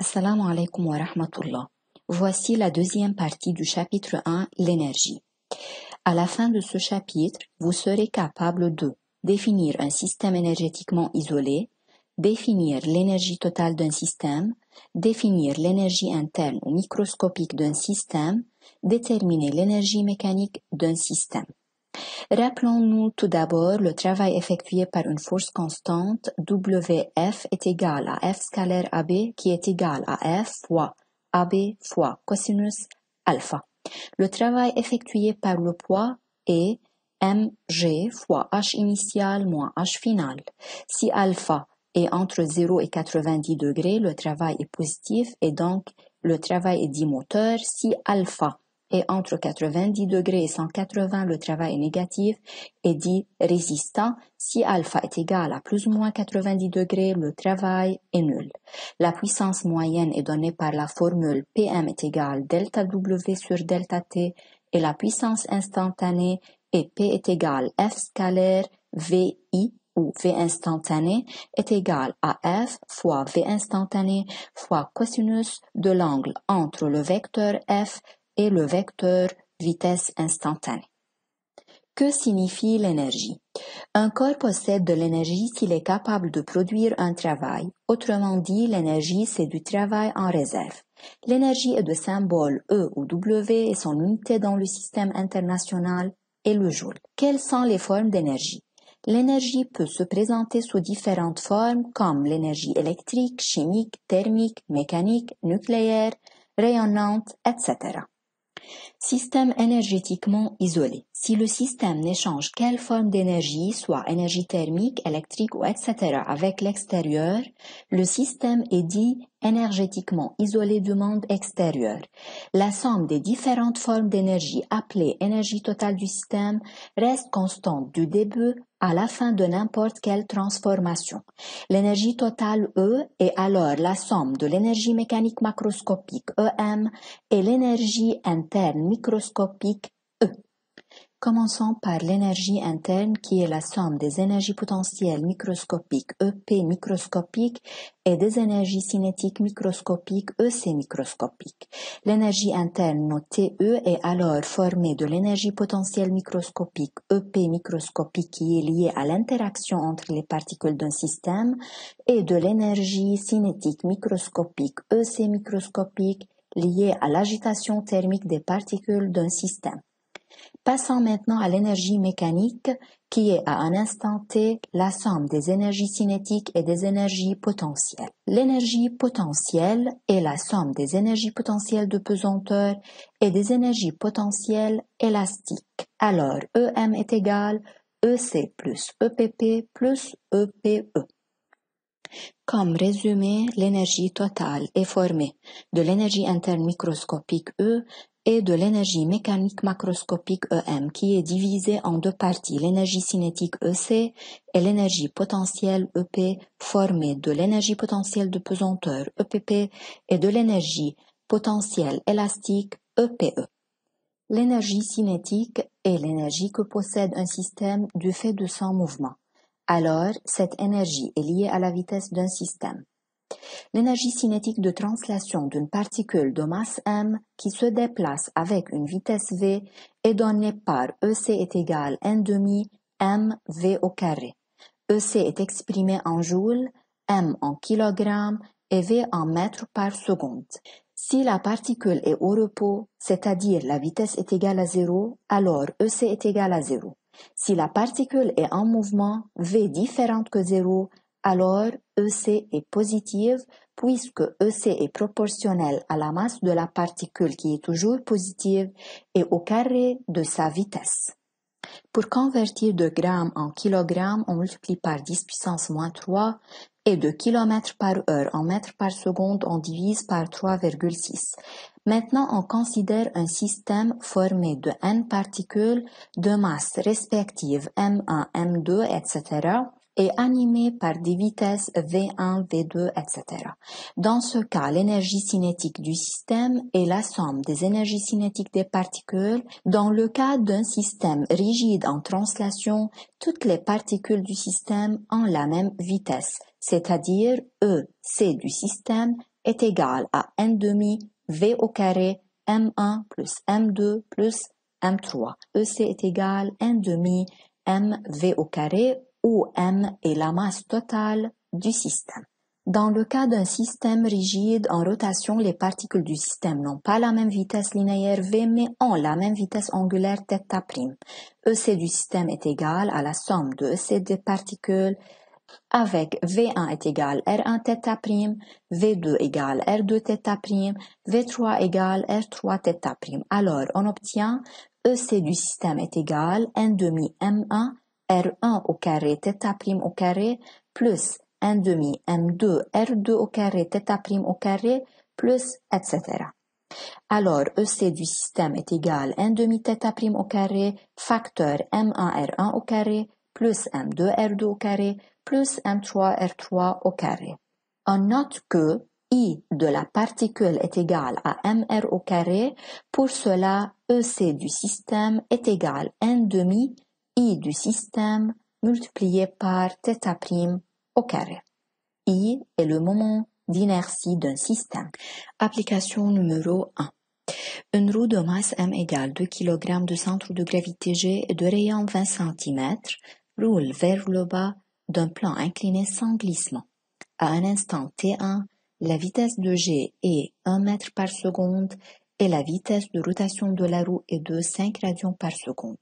Assalamu alaikum wa rahmatullah. Voici la deuxième partie du chapitre 1, l'énergie. À la fin de ce chapitre, vous serez capable de définir un système énergétiquement isolé, définir l'énergie totale d'un système, définir l'énergie interne ou microscopique d'un système, déterminer l'énergie mécanique d'un système. Rappelons-nous tout d'abord le travail effectué par une force constante WF est égal à F scalaire AB qui est égal à F fois AB fois cosinus alpha. Le travail effectué par le poids est mg fois h initial moins h final. Si alpha est entre 0 et 90 degrés, le travail est positif et donc le travail est dit moteur. Si alpha est entre 90 degrés et 180, le travail est négatif et dit résistant. Si alpha est égal à plus ou moins 90 degrés, le travail est nul. La puissance moyenne est donnée par la formule Pm est égal delta W sur delta T et la puissance instantanée est P est égal F scalaire VI où V instantané est égal à F fois V instantané fois cosinus de l'angle entre le vecteur F et le vecteur vitesse instantanée. Que signifie l'énergie? Un corps possède de l'énergie s'il est capable de produire un travail. Autrement dit, l'énergie, c'est du travail en réserve. L'énergie est de symbole E ou W et son unité dans le système international est le joule. Quelles sont les formes d'énergie? L'énergie peut se présenter sous différentes formes comme l'énergie électrique, chimique, thermique, mécanique, nucléaire, rayonnante, etc. Système énergétiquement isolé. Si le système n'échange quelle forme d'énergie, soit énergie thermique, électrique ou etc. avec l'extérieur, le système est dit énergétiquement isolé du monde extérieur. La somme des différentes formes d'énergie appelée énergie totale du système reste constante du début à la fin de n'importe quelle transformation. L'énergie totale E est alors la somme de l'énergie mécanique macroscopique EM et l'énergie interne microscopique E. Commençons par l'énergie interne qui est la somme des énergies potentielles microscopiques EP microscopiques et des énergies cinétiques microscopiques EC microscopiques. L'énergie interne notée E est alors formée de l'énergie potentielle microscopique EP microscopique qui est liée à l'interaction entre les particules d'un système et de l'énergie cinétique microscopique EC microscopique liée à l'agitation thermique des particules d'un système. Passons maintenant à l'énergie mécanique qui est à un instant T la somme des énergies cinétiques et des énergies potentielles. L'énergie potentielle est la somme des énergies potentielles de pesanteur et des énergies potentielles élastiques. Alors, EM est égal EC plus EPP plus EPE. Comme résumé, l'énergie totale est formée de l'énergie interne microscopique E et de l'énergie mécanique macroscopique EM qui est divisée en deux parties, l'énergie cinétique EC et l'énergie potentielle EP formée de l'énergie potentielle de pesanteur EPP et de l'énergie potentielle élastique EPE. L'énergie cinétique est l'énergie que possède un système du fait de son mouvement. Alors, cette énergie est liée à la vitesse d'un système. L'énergie cinétique de translation d'une particule de masse m qui se déplace avec une vitesse v est donnée par EC est égal 1/2 mv au carré. EC est exprimé en joules, m en kilogrammes et v en mètres par seconde. Si la particule est au repos, c'est-à-dire la vitesse est égale à 0, alors EC est égal à 0. Si la particule est en mouvement, v différente que 0, alors EC est positive puisque EC est proportionnel à la masse de la particule qui est toujours positive et au carré de sa vitesse. Pour convertir de grammes en kilogrammes, on multiplie par 10 puissance moins 3 et de kilomètres par heure en mètres par seconde, on divise par 3,6. Maintenant, on considère un système formé de n particules de masse respective M1, M2, etc. et animé par des vitesses V1, V2, etc. Dans ce cas, l'énergie cinétique du système est la somme des énergies cinétiques des particules. Dans le cas d'un système rigide en translation, toutes les particules du système ont la même vitesse, c'est-à-dire E, C du système est égal à n demi V au carré M1 plus M2 plus M3. EC est égal à n demi mv au carré où m est la masse totale du système. Dans le cas d'un système rigide en rotation, les particules du système n'ont pas la même vitesse linéaire v mais ont la même vitesse angulaire θ'. EC du système est égal à la somme de EC des particules avec V1 est égal R1 θ', V2 égale R2 θ', V3 égale R3 θ'. Alors, on obtient EC du système est égal n demi M1 R1 au carré θ' au carré plus n demi M2 R2 au carré θ' au carré plus etc. Alors, EC du système est égal n demi θ' au carré facteur M1 R1 au carré plus M2 R2 au carré plus M3 R3 au carré. On note que I de la particule est égal à MR au carré. Pour cela, EC du système est égal à n demi I du système multiplié par θ' au carré. I est le moment d'inertie d'un système. Application numéro 1. Une roue de masse M égale 2 kg de centre de gravité G et de rayon 20 cm roule vers le bas d'un plan incliné sans glissement. À un instant T1, la vitesse de G est 1 mètre par seconde et la vitesse de rotation de la roue est de 5 radians par seconde.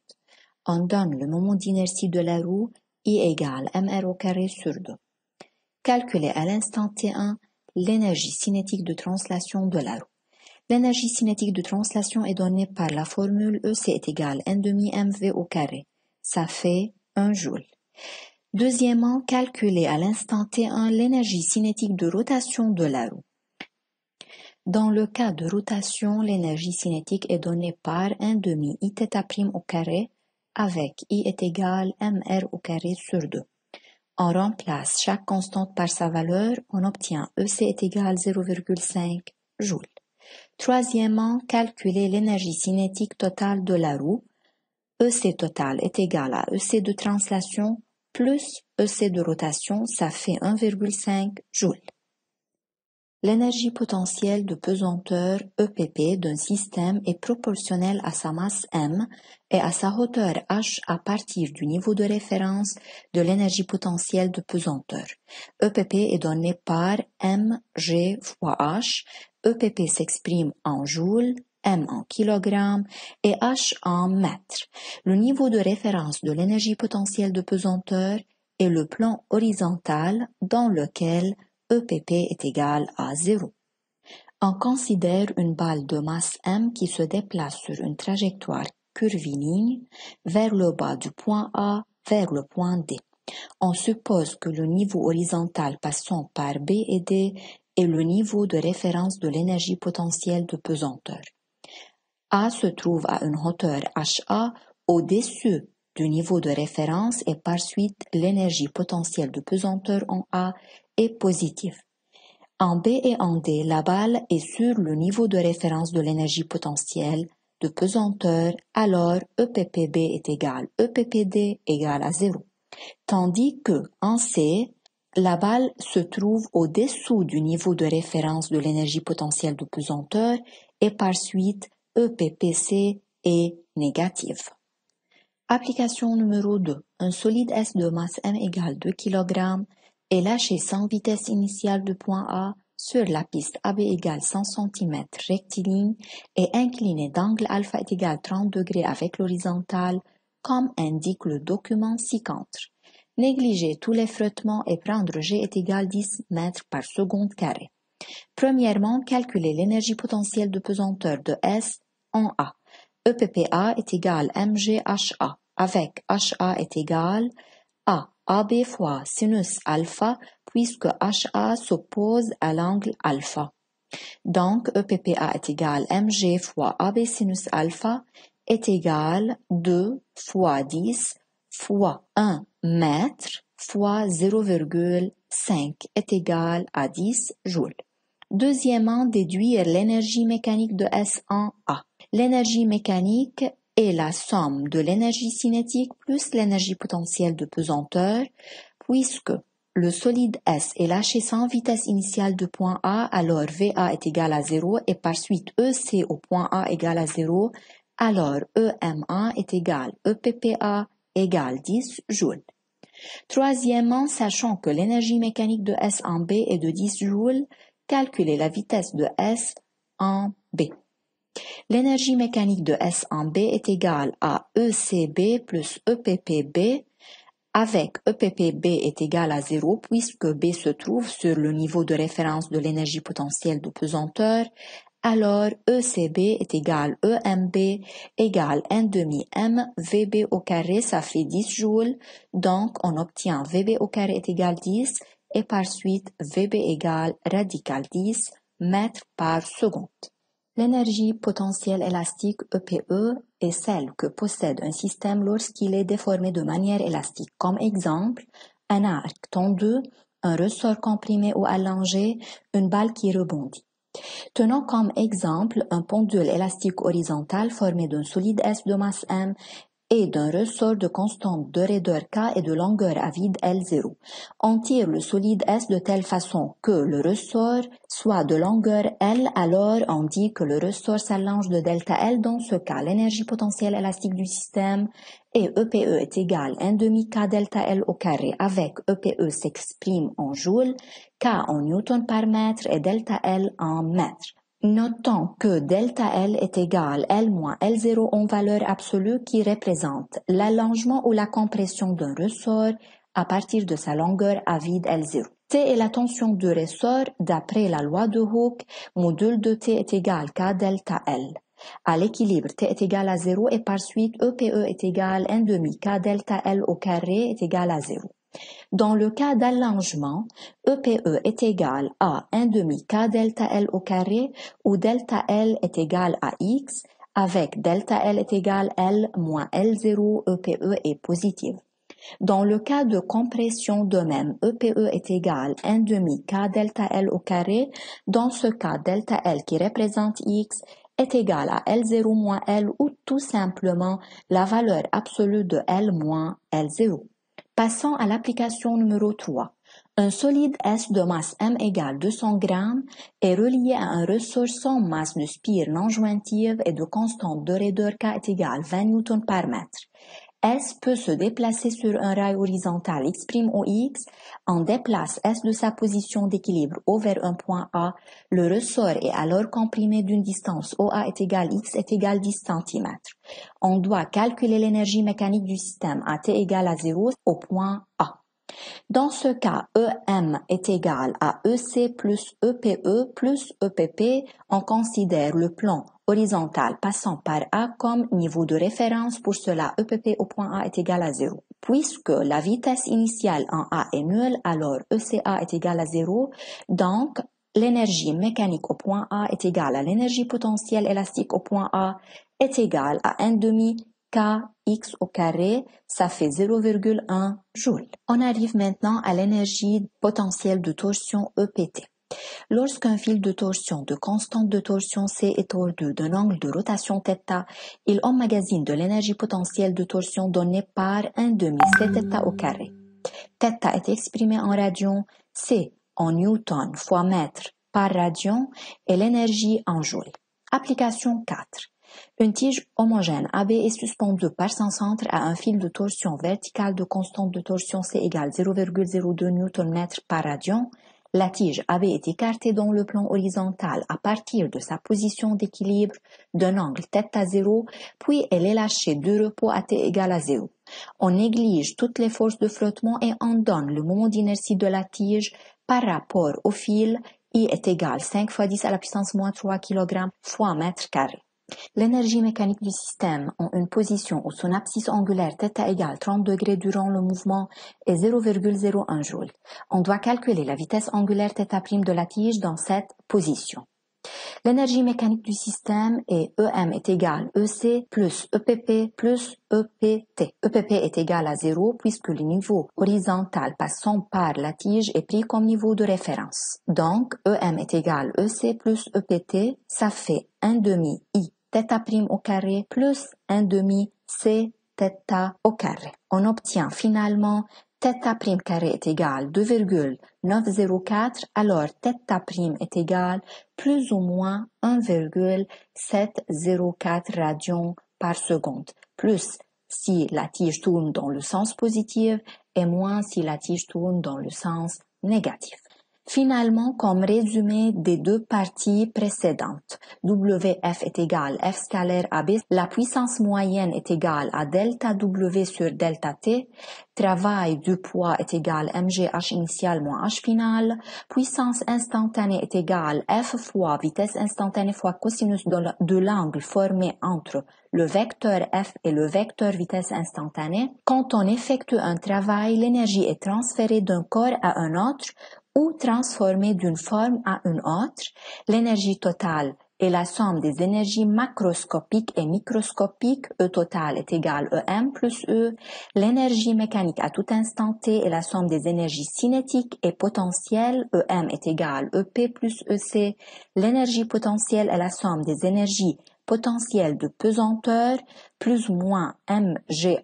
On donne le moment d'inertie de la roue I égale mr au carré sur 2. Calculez à l'instant T1 l'énergie cinétique de translation de la roue. L'énergie cinétique de translation est donnée par la formule EC est égal à n demi mv au carré. Ça fait 1 joule. Deuxièmement, calculer à l'instant T1 l'énergie cinétique de rotation de la roue. Dans le cas de rotation, l'énergie cinétique est donnée par n demi Iθ' au carré avec I est égal à mr au carré sur 2. On remplace chaque constante par sa valeur, on obtient EC est égal à 0,5 joules. Troisièmement, calculer l'énergie cinétique totale de la roue. EC total est égal à EC de translation plus EC de rotation, ça fait 1,5 joules. L'énergie potentielle de pesanteur EPP d'un système est proportionnelle à sa masse M et à sa hauteur H à partir du niveau de référence de l'énergie potentielle de pesanteur. EPP est donné par mg fois H. EPP s'exprime en joules, M en kilogrammes et H en mètres. Le niveau de référence de l'énergie potentielle de pesanteur est le plan horizontal dans lequel EPP est égal à 0. On considère une balle de masse M qui se déplace sur une trajectoire curviligne vers le bas du point A vers le point D. On suppose que le niveau horizontal passant par B et D est le niveau de référence de l'énergie potentielle de pesanteur. A se trouve à une hauteur HA au-dessus du niveau de référence et par suite l'énergie potentielle de pesanteur en A est positive. En B et en D, la balle est sur le niveau de référence de l'énergie potentielle de pesanteur, alors EPPB est égal EPPD égale à 0. Tandis que en C, la balle se trouve au-dessous du niveau de référence de l'énergie potentielle de pesanteur et par suite EPPC est négative. Application numéro 2. Un solide S de masse M égale 2 kg est lâché sans vitesse initiale de point A sur la piste AB égale 100 cm rectiligne et incliné d'angle alpha est égal 30 degrés avec l'horizontale comme indique le document ci-contre. Négligez tous les frottements et prendre G est égal 10 mètres par seconde carré. Premièrement, calculez l'énergie potentielle de pesanteur de S en A. EPPA est égal mgHA avec HA est égal à AB fois sinus alpha puisque HA s'oppose à l'angle alpha. Donc EPPA est égal mg fois AB sinus alpha est égal 2 fois 10 fois 1 mètre fois 0,5 est égal à 10 joules. Deuxièmement, déduire l'énergie mécanique de S en A. L'énergie mécanique est la somme de l'énergie cinétique plus l'énergie potentielle de pesanteur, puisque le solide S est lâché sans vitesse initiale de point A, alors VA est égal à 0 et par suite EC au point A égale à 0, alors EMA est égal EPPA égale 10 joules. Troisièmement, sachant que l'énergie mécanique de S en B est de 10 joules, calculez la vitesse de S en B. L'énergie mécanique de S en B est égale à ECB plus EPPB, avec EPPB est égal à 0 puisque B se trouve sur le niveau de référence de l'énergie potentielle de pesanteur, alors ECB est égal EMB égale 1 demi M VB au carré, ça fait 10 joules, donc on obtient VB au carré est égal 10 et par suite VB égale radical 10 mètres par seconde. L'énergie potentielle élastique EPE est celle que possède un système lorsqu'il est déformé de manière élastique. Comme exemple, un arc tendu, un ressort comprimé ou allongé, une balle qui rebondit. Tenons comme exemple un pendule élastique horizontal formé d'un solide S de masse M et d'un ressort de constante de raideur K et de longueur à vide L0. On tire le solide S de telle façon que le ressort soit de longueur L, alors on dit que le ressort s'allonge de delta L. Dans ce cas, l'énergie potentielle élastique du système est EPE est égal 1 demi K delta L au carré, avec EPE s'exprime en joules, K en newton par mètre et delta L en mètres. Notons que delta L est égal L moins L0 en valeur absolue qui représente l'allongement ou la compression d'un ressort à partir de sa longueur à vide L0. T est la tension du ressort d'après la loi de Hooke, module de T est égal K delta L. À l'équilibre, T est égal à 0 et par suite EPE est égal 1 demi K delta L au carré est égal à 0. Dans le cas d'allongement, EPE est égal à 1 demi K delta L au carré où delta L est égal à X, avec delta L est égal L moins L0, EPE est positive. Dans le cas de compression de même, EPE est égal 1 demi K delta L au carré. Dans ce cas, delta L qui représente X est égal à L0 moins L ou tout simplement la valeur absolue de L moins L0. Passons à l'application numéro 3. Un solide S de masse M égale 200 grammes est relié à un ressort sans masse de spire non jointive et de constante de raideur K est égale 20 newtons par mètre. S peut se déplacer sur un rail horizontal X' au X. On déplace S de sa position d'équilibre O vers un point A. Le ressort est alors comprimé d'une distance OA est égale X est égal 10 cm. On doit calculer l'énergie mécanique du système à T égale à 0 au point A. Dans ce cas, EM est égal à EC plus EPE plus EPP. On considère le plan horizontal passant par A comme niveau de référence. Pour cela, EPP au point A est égal à 0. Puisque la vitesse initiale en A est nulle, alors ECA est égal à 0. Donc, l'énergie mécanique au point A est égale à l'énergie potentielle élastique au point A est égale à 1 demi Kx au carré, ça fait 0,1 joule. On arrive maintenant à l'énergie potentielle de torsion EPT. Lorsqu'un fil de torsion de constante de torsion C est tordu d'un angle de rotation θ, il emmagasine de l'énergie potentielle de torsion donnée par 1 demi Cθ au carré. θ est exprimé en radians, C en newton fois mètre par radian et l'énergie en joules. Application 4. Une tige homogène AB est suspendue par son centre à un fil de torsion verticale de constante de torsion C égale 0,02 Nm par radian. La tige AB est écartée dans le plan horizontal à partir de sa position d'équilibre d'un angle θ0, puis elle est lâchée de repos à T égale à 0. On néglige toutes les forces de frottement et on donne le moment d'inertie de la tige par rapport au fil. I est égal 5 fois 10 à la puissance moins 3 kg fois mètre carré. L'énergie mécanique du système en une position où son abscisse angulaire θ égale 30 degrés durant le mouvement est 0,01 joule. On doit calculer la vitesse angulaire θ' de la tige dans cette position. L'énergie mécanique du système est EM est égal EC plus EPP plus EPT. EPP est égal à 0 puisque le niveau horizontal passant par la tige est pris comme niveau de référence. Donc, EM est égal EC plus EPT, ça fait 1 demi I θ' au carré plus 1 demi C θ au carré. On obtient finalement θ' carré est égal 2,904, alors θ' est égal plus ou moins 1,704 radians par seconde, plus si la tige tourne dans le sens positif et moins si la tige tourne dans le sens négatif. Finalement, comme résumé des deux parties précédentes, WF est égal F scalaire AB, la puissance moyenne est égale à delta W sur delta T, travail du poids est égal mgh initial moins h final, puissance instantanée est égale F fois vitesse instantanée fois cosinus de l'angle formé entre le vecteur F et le vecteur vitesse instantanée. Quand on effectue un travail, l'énergie est transférée d'un corps à un autre ou transformée d'une forme à une autre. L'énergie totale est la somme des énergies macroscopiques et microscopiques. E total est égal EM plus E. L'énergie mécanique à tout instant T est la somme des énergies cinétiques et potentielles. EM est égal EP plus EC. L'énergie potentielle est la somme des énergies potentielles de pesanteur plus ou moins mgh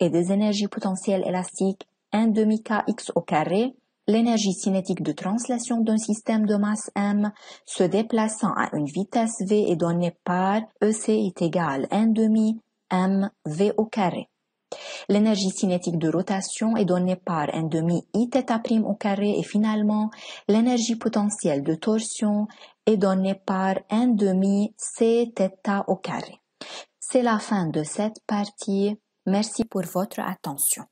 et des énergies potentielles élastiques 1/2kx au carré. L'énergie cinétique de translation d'un système de masse m se déplaçant à une vitesse v est donnée par EC est égal 1/2 mv au carré. L'énergie cinétique de rotation est donnée par 1/2 Iθ' au carré et finalement, l'énergie potentielle de torsion est donnée par 1/2 Cθ au carré. C'est la fin de cette partie. Merci pour votre attention.